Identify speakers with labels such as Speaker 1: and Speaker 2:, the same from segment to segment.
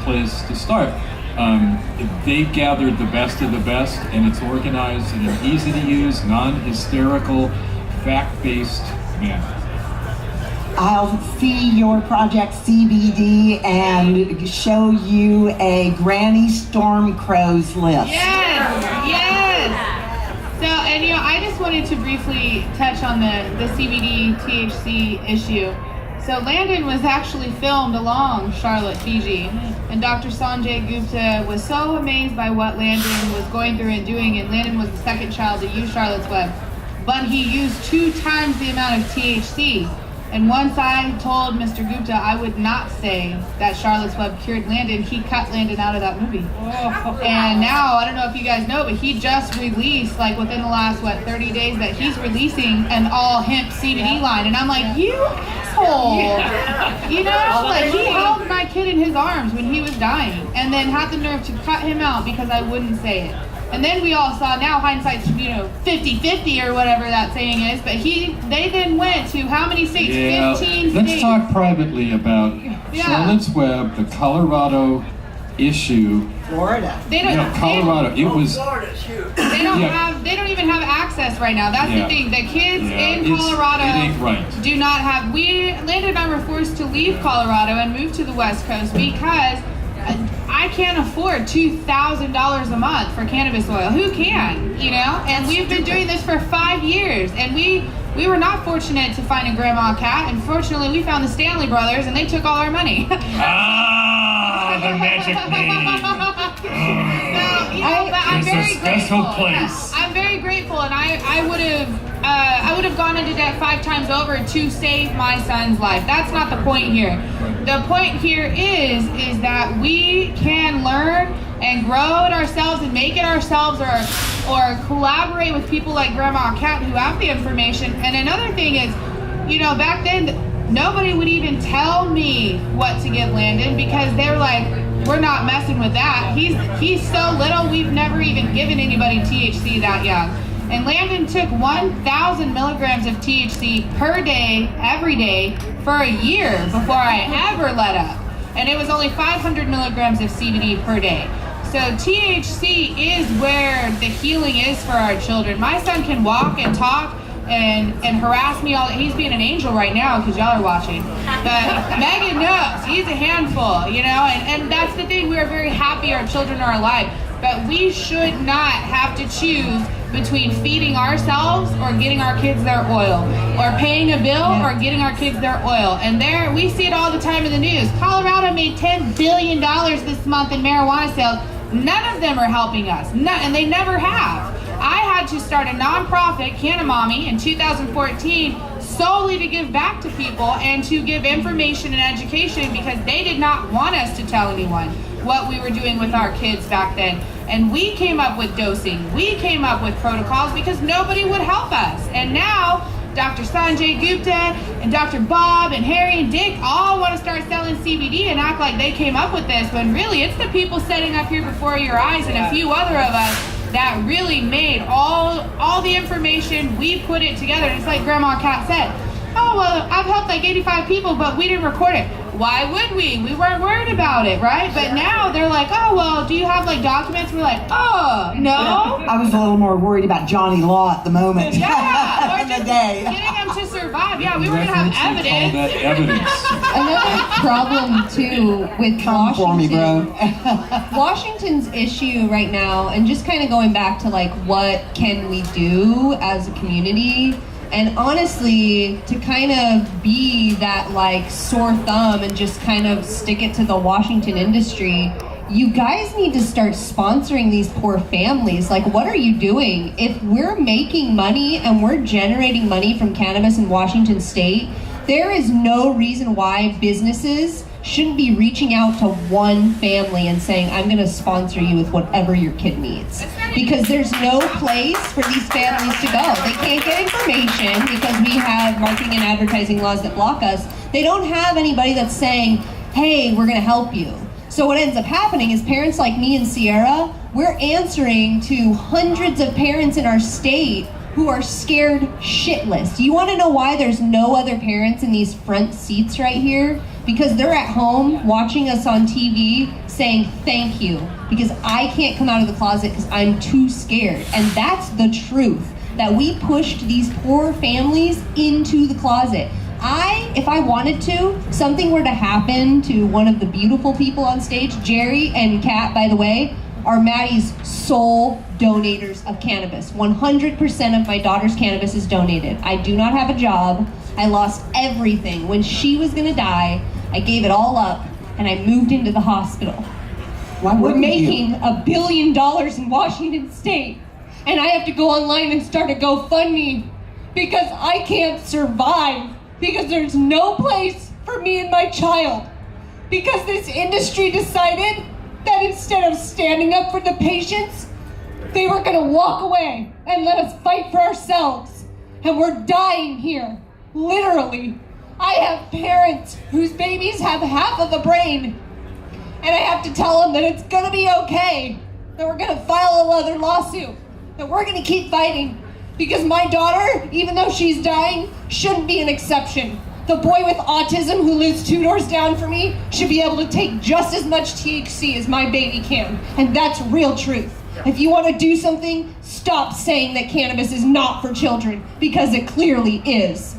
Speaker 1: place to start. They gathered the best of the best, and it's organized in an easy-to-use, non-hysterical, fact-based manner.
Speaker 2: I'll see your project CBD and show you a Granny Storm Crow's list.
Speaker 3: Yes. So, and I just wanted to briefly touch on the CBD THC issue. So Landon was actually filmed along Charlotte, Fiji, and Dr. Sanjay Gupta was so amazed by what Landon was going through and doing, and Landon was the second child to use Charlotte's Web, but he used 2 times the amount of THC. And once I told Mr. Gupta I would not say that Charlotte's Web cured Landon, he cut Landon out of that movie. And now, I don't know if you guys know, but he just released, like within the last, 30 days, that he's releasing an all hemp CBD line. And I'm like, you asshole. Like he held my kid in his arms when he was dying and then had the nerve to cut him out because I wouldn't say it. And then we all saw, now hindsight's 50-50 or whatever that saying is, but they then went to how many states? 15 states.
Speaker 1: Let's talk privately about Charlotte's Web, the Colorado issue.
Speaker 2: Florida.
Speaker 3: They don't.
Speaker 1: Colorado. It was.
Speaker 3: They don't even have access right now. That's the thing. The kids in Colorado
Speaker 1: it ain't right.
Speaker 3: do not have. Landon and I were forced to leave Colorado and move to the West Coast because I can't afford $2,000 a month for cannabis oil. Who can? And we've been doing this for 5 years, and we were not fortunate to find a grandma cat, and fortunately we found the Stanley brothers, and they took all our money.
Speaker 1: The magic name.
Speaker 3: But I'm very
Speaker 1: special
Speaker 3: grateful.
Speaker 1: place.
Speaker 3: I'm very grateful, and I would have gone into debt 5 times over to save my son's life. That's not the point here. The point here is that we can learn and grow it ourselves and make it ourselves, or collaborate with people like Grandma Cat who have the information. And another thing is, back then nobody would even tell me what to give Landon because they were like, we're not messing with that. He's so little, we've never even given anybody THC that young. And Landon took 1,000 milligrams of THC per day, every day, for a year before I ever let up. And it was only 500 milligrams of CBD per day. So THC is where the healing is for our children. My son can walk and talk and harass me all. He's being an angel right now because y'all are watching. But Megan knows he's a handful, and that's the thing. We're very happy our children are alive. But we should not have to choose between feeding ourselves or getting our kids their oil, or paying a bill or getting our kids their oil. And we see it all the time in the news. Colorado made $10 billion this month in marijuana sales. None of them are helping us, and they never have. I had to start a nonprofit, Canamommy, in 2014 solely to give back to people and to give information and education because they did not want us to tell anyone what we were doing with our kids back then. And we came up with dosing. We came up with protocols because nobody would help us. And now Dr. Sanjay Gupta and Dr. Bob and Harry and Dick all want to start selling CBD and act like they came up with this, when really it's the people setting up here before your eyes and a few other of us that really made all the information. We put it together. And it's like Grandma Cat said, oh, well, I've helped like 85 people, but we didn't record it. Why would we? We weren't worried about it, right? But now they're like, oh, well, do you have like documents? We're like, oh, no.
Speaker 2: I was a little more worried about Johnny Law at the moment.
Speaker 3: Yeah, or
Speaker 2: in
Speaker 3: just
Speaker 2: the day.
Speaker 3: getting them to survive. Yeah, we were going to have evidence.
Speaker 1: Call that evidence.
Speaker 4: Another problem too with
Speaker 2: Come for me, bro.
Speaker 4: Washington's issue right now, and just kind of going back to like what can we do as a community, and honestly to kind of be that like sore thumb and just kind of stick it to the Washington industry. You guys need to start sponsoring these poor families. Like, what are you doing? If we're making money and we're generating money from cannabis in Washington state, there is no reason why businesses shouldn't be reaching out to one family and saying, I'm going to sponsor you with whatever your kid needs. Because there's no place for these families to go. They can't get information because we have marketing and advertising laws that block us. They don't have anybody that's saying, hey, we're going to help you. So what ends up happening is parents like me and Sierra, we're answering to hundreds of parents in our state who are scared shitless. You want to know why there's no other parents in these front seats right here? because they're at home watching us on TV saying thank you, because I can't come out of the closet because I'm too scared. And that's the truth, that we pushed these poor families into the closet. If I wanted to, something were to happen to one of the beautiful people on stage, Jerry and Kat, by the way, are Maddie's sole donators of cannabis. 100% of my daughter's cannabis is donated. I do not have a job. I lost everything. When she was gonna die, I gave it all up and I moved into the hospital.
Speaker 2: Why
Speaker 4: We're
Speaker 2: wouldn't
Speaker 4: making
Speaker 2: you?
Speaker 4: $1 billion in Washington State, and I have to go online and start a GoFundMe because I can't survive, because there's no place for me and my child, because this industry decided that instead of standing up for the patients, they were gonna walk away and let us fight for ourselves. And we're dying here, literally. I have parents whose babies have half of a brain, and I have to tell them that it's gonna be okay, that we're gonna file another lawsuit, that we're gonna keep fighting, because my daughter, even though she's dying, shouldn't be an exception. The boy with autism who lives 2 doors down from me should be able to take just as much THC as my baby can. And that's real truth. If you want to do something, stop saying that cannabis is not for children, because it clearly is.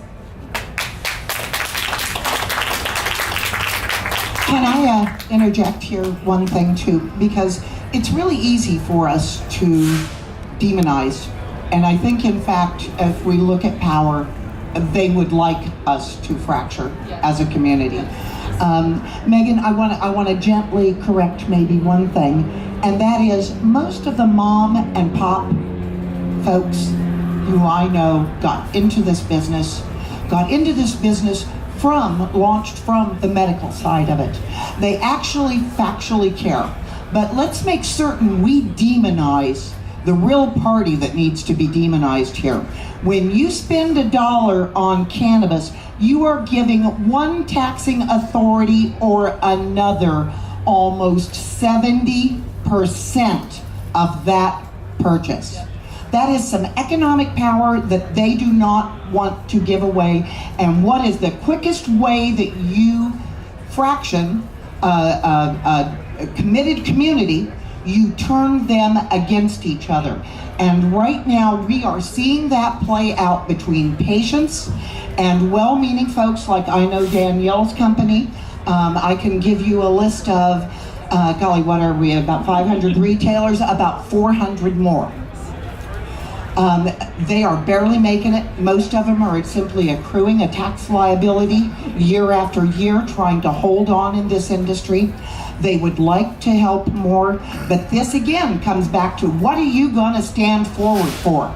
Speaker 2: Can I interject here one thing too? Because it's really easy for us to demonize. And I think, in fact, if we look at power, they would like us to fracture as a community. Megan, I want to gently correct maybe one thing, and that is most of the mom and pop folks who I know got into this business launched from the medical side of it. They actually factually care. But let's make certain we demonize the real party that needs to be demonized here. When you spend $1 on cannabis, you are giving one taxing authority or another almost 70% of that purchase. That is some economic power that they do not want to give away. And what is the quickest way that you fraction a committed community? You turn them against each other. And right now we are seeing that play out between patients and well-meaning folks like I know Danielle's company. I can give you a list of, golly, what are we, about 500 retailers, about 400 more. They are barely making it. Most of them are simply accruing a tax liability year after year, trying to hold on in this industry. They would like to help more, but this again comes back to, what are you going to stand forward for?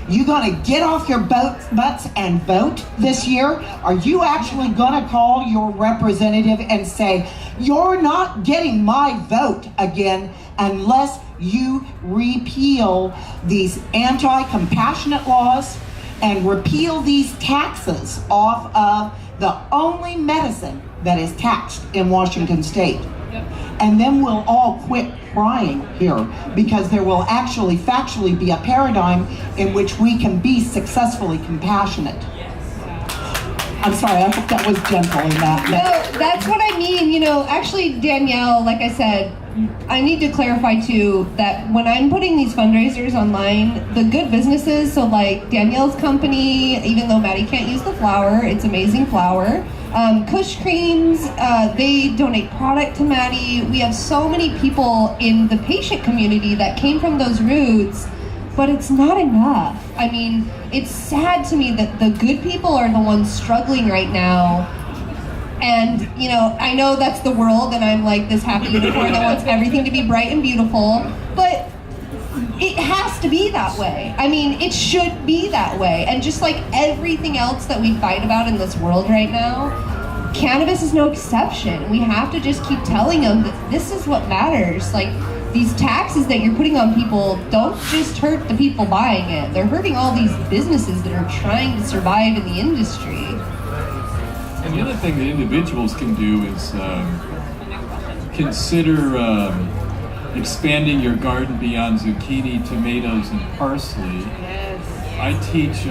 Speaker 2: You going to get off your butts and vote this year? Are you actually going to call your representative and say, you're not getting my vote again unless you repeal these anti-compassionate laws and repeal these taxes off of the only medicine that is taxed in Washington State? And then we'll all quit crying here, because there will actually factually be a paradigm in which we can be successfully compassionate. I'm sorry, I hope that was gentle in that.
Speaker 4: No, that's what I mean. You know, actually, Danielle, like I said, I need to clarify too that when I'm putting these fundraisers online, the good businesses, so like Danielle's company, even though Maddie can't use the flour, it's amazing flour. Kush Creams, they donate product to Maddie. We have so many people in the patient community that came from those roots, but it's not enough. I mean, it's sad to me that the good people are the ones struggling right now. And, you know, I know that's the world, and I'm like this happy unicorn that wants everything to be bright and beautiful, but it has to be that way. I mean, it should be that way. And just like everything else that we fight about in this world right now, cannabis is no exception. We have to just keep telling them that this is what matters. Like, these taxes that you're putting on people don't just hurt the people buying it. They're hurting all these businesses that are trying to survive in the industry.
Speaker 1: And the other thing that individuals can do is consider expanding your garden beyond zucchini, tomatoes, and parsley.
Speaker 3: Yes.
Speaker 1: I teach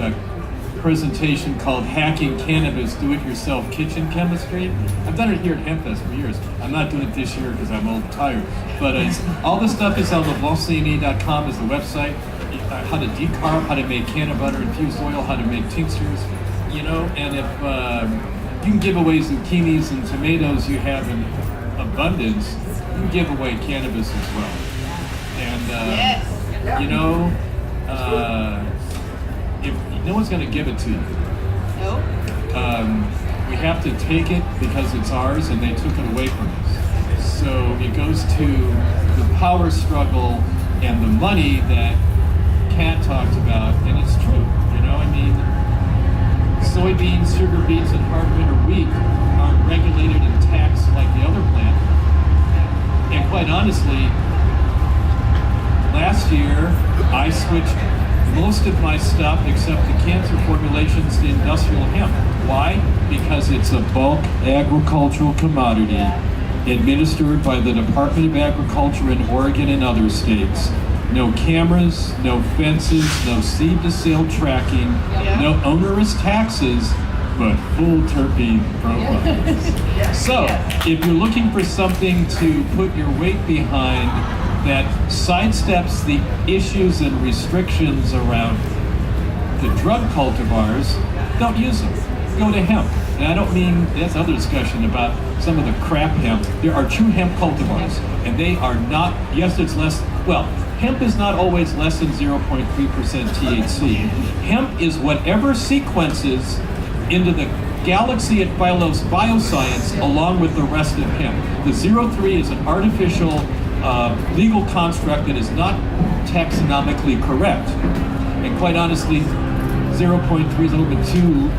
Speaker 1: presentation called Hacking Cannabis Do-It-Yourself Kitchen Chemistry. I've done it here at Hempfest for years. I'm not doing it this year because I'm old and tired. But all this stuff is on LeBlancCNA.com is the website. How to decarb, how to make canna butter, infused oil, how to make tinctures, you know, and if you can give away zucchinis and tomatoes you have in abundance, you can give away cannabis as well. And, you know, if no one's going to give it to you.
Speaker 3: Nope.
Speaker 1: We have to take it because it's ours and they took it away from us. So it goes to the power struggle and the money that Kat talked about, and it's true. You know, I mean, soybeans, sugar beets, and hard winter wheat aren't regulated and taxed like the other plant. And quite honestly, last year I switched most of my stuff except the cancer formulations to industrial hemp. Why? Because it's a bulk agricultural commodity administered by the Department of Agriculture in Oregon and other states. No cameras, no fences, no seed-to-sale tracking, no onerous taxes, but full terpene profiles. So, if you're looking for something to put your weight behind that sidesteps the issues and restrictions around the drug cultivars, don't use them. Go to hemp. And I don't mean, that's another discussion about some of the crap hemp. There are true hemp cultivars, and they are not, yes, it's less, well, hemp is not always less than 0.3% THC. Hemp is whatever sequences into the galaxy at Phylos Bioscience along with the rest of hemp. The 03 is an artificial legal construct that is not taxonomically correct. And quite honestly, 0.3 is a little bit too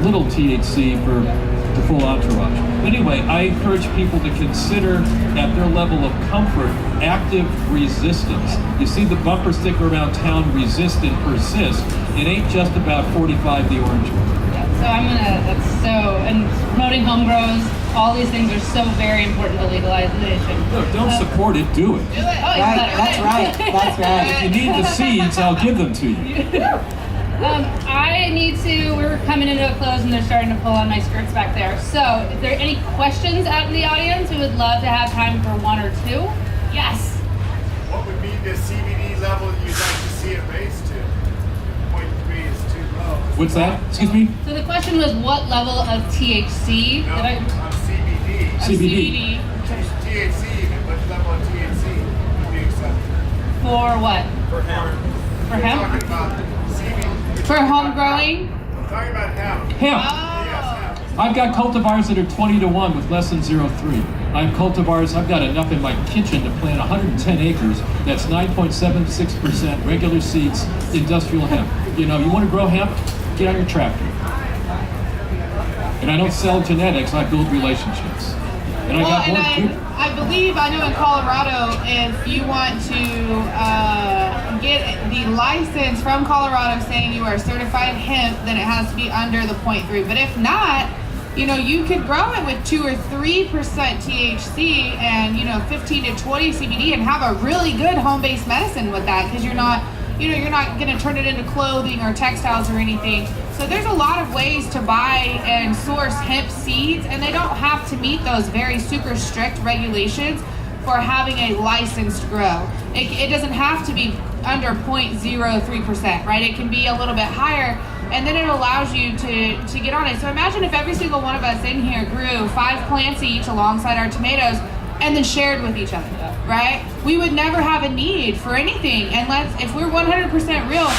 Speaker 1: little THC for the full entourage. Anyway, I encourage people to consider at their level of comfort active resistance. You see the bumper sticker around town, resist and persist. It ain't just about 45 the orange one.
Speaker 3: So and promoting home grows, all these things are so very important to legalization.
Speaker 1: Look, don't support it, do it.
Speaker 3: Do it. Oh,
Speaker 2: Right, that's right, that's right.
Speaker 1: If you need the seeds, I'll give them to you.
Speaker 3: We're coming into a close and they're starting to pull on my skirts back there. So if there are any questions out in the audience, we would love to have time for one or two. Yes.
Speaker 5: What would be the CBD level you'd like to see it raised to? 0.3 is too low.
Speaker 1: What's that? Excuse me?
Speaker 3: So the question was what level of THC?
Speaker 5: No, on CBD.
Speaker 1: CBD.
Speaker 5: THC, even. What level of THC would be acceptable?
Speaker 3: For what?
Speaker 5: For hemp.
Speaker 3: For
Speaker 5: We're
Speaker 3: hemp?
Speaker 5: talking about CBD.
Speaker 3: For home growing?
Speaker 5: I'm talking about hemp.
Speaker 1: Hemp.
Speaker 5: Yes, hemp.
Speaker 1: I've got cultivars that are 20 to 1 with less than 0.3. I have cultivars, I've got enough in my kitchen to plant 110 acres. That's 9.76% regular seeds, industrial hemp. You know, you want to grow hemp? Get on your tractor. And I don't sell genetics, I build relationships. And I got more people.
Speaker 3: I believe, I know in Colorado, if you want to get the license from Colorado saying you are certified hemp, then it has to be under the 0.3. But if not, you know, you could grow it with 2 or 3% THC and, you know, 15 to 20 CBD and have a really good home-based medicine with that because you're not going to turn it into clothing or textiles or anything. So there's a lot of ways to buy and source hemp seeds, and they don't have to meet those very super strict regulations for having a licensed grow. It doesn't have to be under 0.03%, right? It can be a little bit higher, and then it allows you to get on it. So imagine if every single one of us in here grew 5 plants each alongside our tomatoes and then shared with each other, right? We would never have a need for anything unless, if we're 100% real,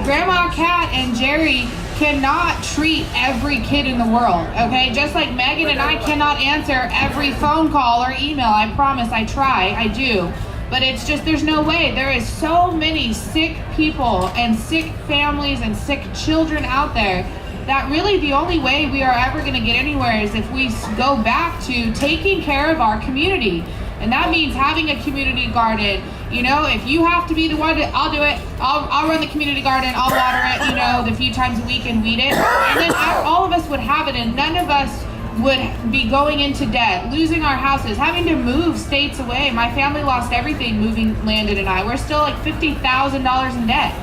Speaker 3: Grandma Kat and Jerry cannot treat every kid in the world, okay? Just like Megan and I cannot answer every phone call or email. I promise, I try, I do. But it's just, there's no way. There is so many sick people and sick families and sick children out there that really the only way we are ever going to get anywhere is if we go back to taking care of our community. And that means having a community garden. You know, if you have to be the one, I'll do it. I'll run the community garden. I'll water it, you know, the few times a week and weed it. And then all of us would have it, and none of us would be going into debt, losing our houses, having to move states away. My family lost everything moving Landon and I. We're still like $50,000 in debt.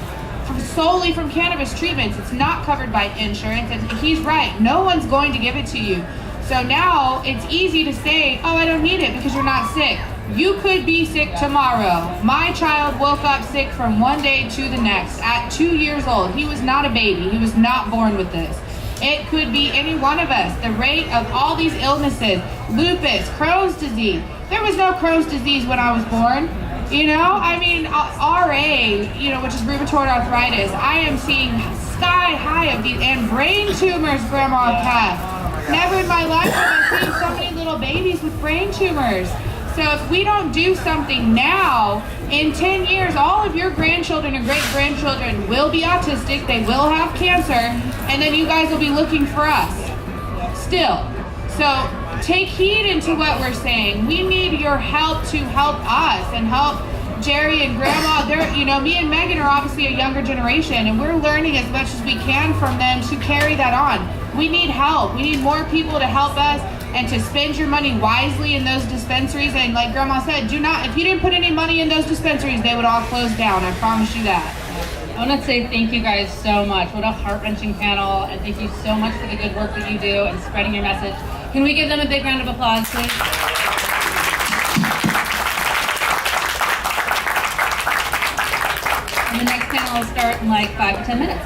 Speaker 3: solely from cannabis treatments. It's not covered by insurance, and he's right. No one's going to give it to you. So now it's easy to say, oh, I don't need it because you're not sick. You could be sick tomorrow. My child woke up sick from one day to the next at 2 years old. He was not a baby. He was not born with this. It could be any one of us. The rate of all these illnesses, lupus, Crohn's disease. There was no Crohn's disease when I was born. You know, I mean, RA, you know, which is rheumatoid arthritis. I am seeing sky high of these, and brain tumors Grandma had. Never in my life have I seen so many little babies with brain tumors. So if we don't do something now, in 10 years, all of your grandchildren and great-grandchildren will be autistic, they will have cancer, and then you guys will be looking for us still. So take heed into what we're saying. We need your help to help us and help Jerry and Grandma. They're, you know, me and Megan are obviously a younger generation, and we're learning as much as we can from them to carry that on. We need help. We need more people to help us and to spend your money wisely in those dispensaries. And like Grandma said, do not, if you didn't put any money in those dispensaries, they would all close down. I promise you that.
Speaker 6: I want to say thank you guys so much. What a heart-wrenching panel, and thank you so much for the good work that you do and spreading your message. Can we give them a big round of applause, please? And the next panel will start in like 5 to 10 minutes.